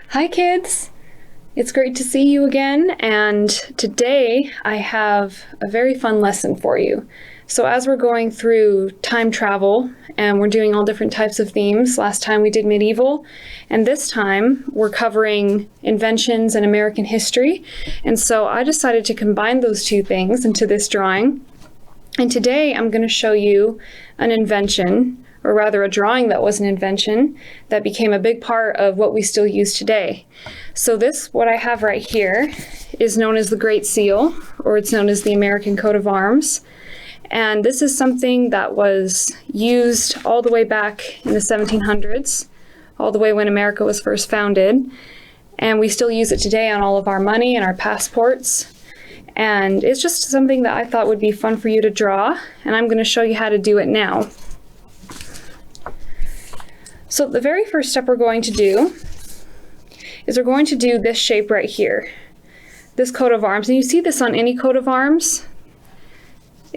Hi kids! It's great to see you again, and today I have a very fun lesson for you. So as we're going through time travel and we're doing all different types of themes, last time we did medieval, and this time we're covering inventions and American history, and so I decided to combine those two things into this drawing. And today I'm going to show you an invention, or rather a drawing that was an invention that became a big part of what we still use today. So this, what I have right here, is known as the Great Seal, or it's known as the American coat of arms. And this is something that was used all the way back in the 1700s, all the way when America was first founded. And we still use it today on all of our money and our passports. And it's just something that I thought would be fun for you to draw, and I'm going to show you how to do it now. So the very first step we're going to do is we're going to do this shape right here, this coat of arms. And you see this on any coat of arms.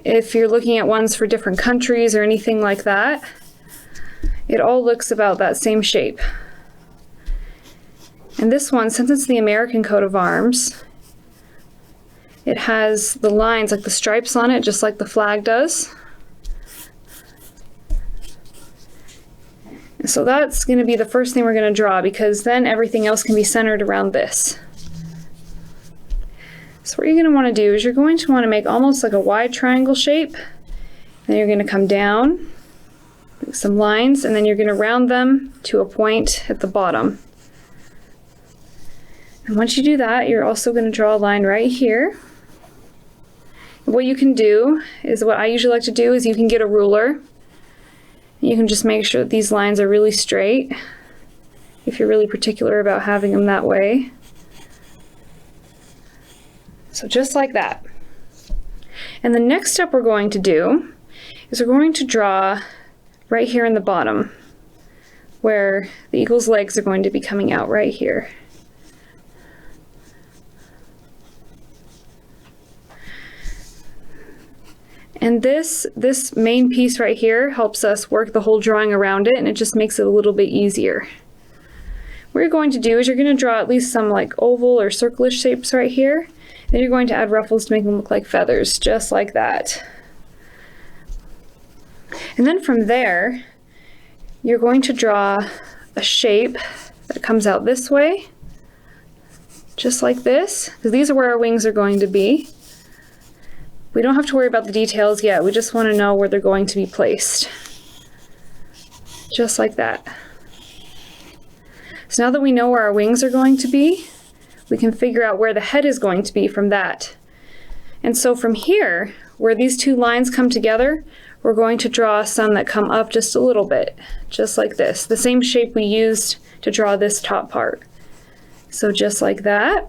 If you're looking at ones for different countries or anything like that, it all looks about that same shape. And this one, since it's the American coat of arms, it has the lines, like the stripes on it, just like the flag does. So that's going to be the first thing we're going to draw, because then everything else can be centered around this. So what you're going to want to do is you're going to want to make almost like a wide triangle shape. Then you're going to come down, make some lines, and then you're going to round them to a point at the bottom. And once you do that, you're also going to draw a line right here. And what you can do is, what I usually like to do is, you can get a ruler. You can just make sure that these lines are really straight, if you're really particular about having them that way. So just like that. And the next step we're going to do is we're going to draw right here in the bottom, where the eagle's legs are going to be coming out right here. And this main piece right here helps us work the whole drawing around it, and it just makes it a little bit easier. What you're going to do is you're going to draw at least some like oval or circle-ish shapes right here. Then you're going to add ruffles to make them look like feathers, just like that. And then from there, you're going to draw a shape that comes out this way, just like this, because these are where our wings are going to be. We don't have to worry about the details yet, we just want to know where they're going to be placed. Just like that. So now that we know where our wings are going to be, we can figure out where the head is going to be from that. And so from here, where these two lines come together, we're going to draw some that come up just a little bit, just like this. The same shape we used to draw this top part. So just like that.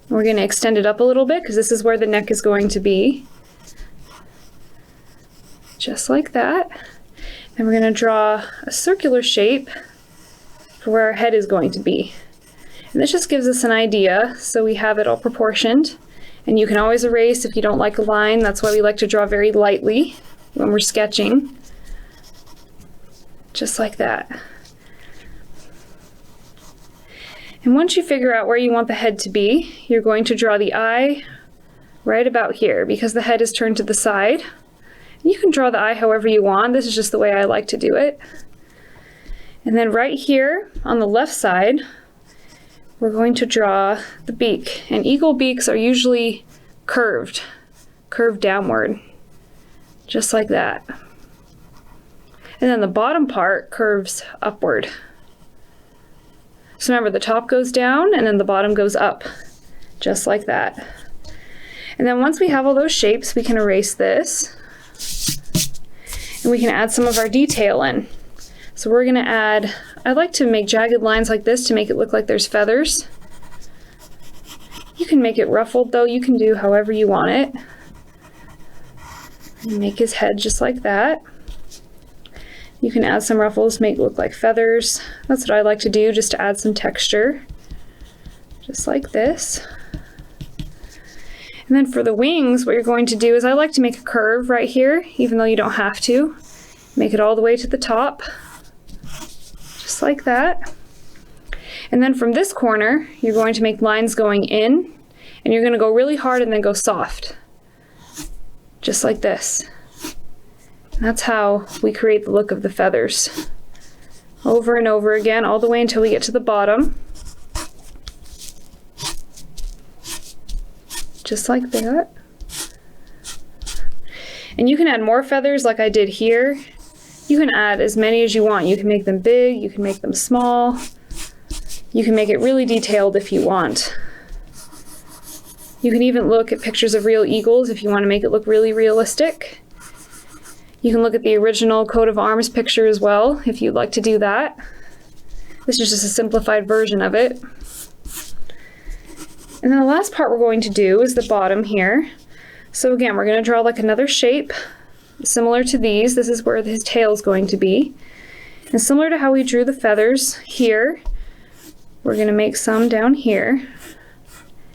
We're going to extend it up a little bit, because this is where the neck is going to be. Just like that. And we're going to draw a circular shape for where our head is going to be. And this just gives us an idea, so we have it all proportioned. And you can always erase if you don't like a line. That's why we like to draw very lightly when we're sketching. Just like that. And once you figure out where you want the head to be, you're going to draw the eye right about here, because the head is turned to the side. You can draw the eye however you want. This is just the way I like to do it. And then right here on the left side, we're going to draw the beak. And eagle beaks are usually curved downward, just like that. And then the bottom part curves upward. So remember, the top goes down and then the bottom goes up, just like that. And then once we have all those shapes, we can erase this, and we can add some of our detail in. So we're going to add, I like to make jagged lines like this to make it look like there's feathers. You can make it ruffled though, you can do however you want it. And make his head just like that. You can add some ruffles, make it look like feathers. That's what I like to do, just to add some texture. Just like this. And then for the wings, what you're going to do is, I like to make a curve right here, even though you don't have to. Make it all the way to the top. Just like that. And then from this corner, you're going to make lines going in, and you're going to go really hard and then go soft. Just like this. And that's how we create the look of the feathers. Over and over again, all the way until we get to the bottom. Just like that. And you can add more feathers like I did here. You can add as many as you want. You can make them big, you can make them small. You can make it really detailed if you want. You can even look at pictures of real eagles if you want to make it look really realistic. You can look at the original coat of arms picture as well if you'd like to do that. This is just a simplified version of it. And then the last part we're going to do is the bottom here. So again, we're going to draw like another shape similar to these. This is where his tail is going to be. And similar to how we drew the feathers here, we're going to make some down here.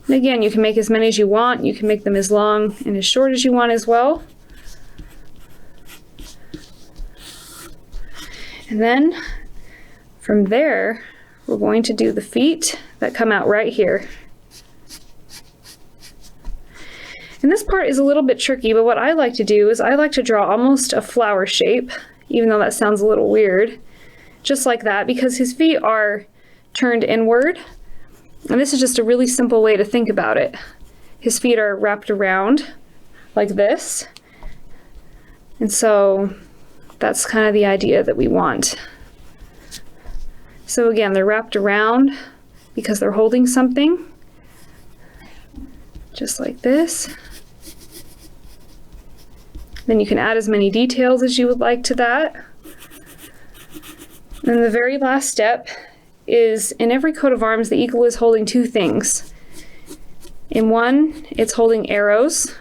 And again, you can make as many as you want. You can make them as long and as short as you want as well. And then from there, we're going to do the feet that come out right here. And this part is a little bit tricky, but what I like to do is I like to draw almost a flower shape, even though that sounds a little weird, just like that, because his feet are turned inward. And this is just a really simple way to think about it. His feet are wrapped around like this. And so that's kind of the idea that we want. So again, they're wrapped around because they're holding something, just like this. Then you can add as many details as you would like to that. And the very last step is, in every coat of arms, the eagle is holding two things. In one, it's holding arrows,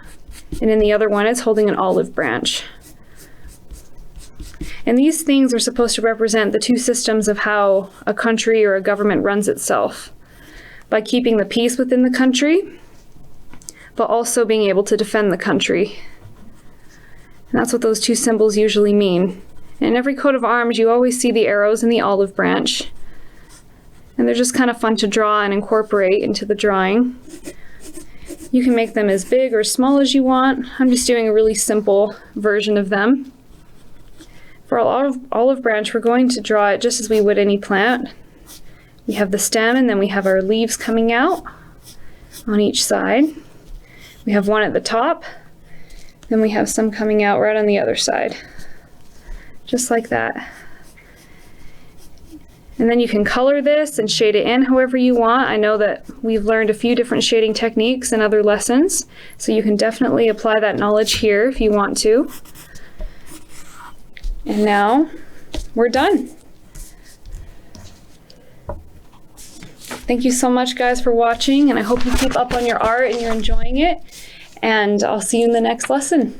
and in the other one, it's holding an olive branch. And these things are supposed to represent the two systems of how a country or a government runs itself, by keeping the peace within the country, but also being able to defend the country. And that's what those two symbols usually mean. In every coat of arms, you always see the arrows and the olive branch. And they're just kind of fun to draw and incorporate into the drawing. You can make them as big or small as you want. I'm just doing a really simple version of them. For our olive branch, we're going to draw it just as we would any plant. We have the stem, and then we have our leaves coming out on each side. We have one at the top, then we have some coming out right on the other side. Just like that. And then you can color this and shade it in however you want. I know that we've learned a few different shading techniques in other lessons, so you can definitely apply that knowledge here if you want to. And now we're done. Thank you so much, guys, for watching, and I hope you keep up on your art and you're enjoying it. And I'll see you in the next lesson.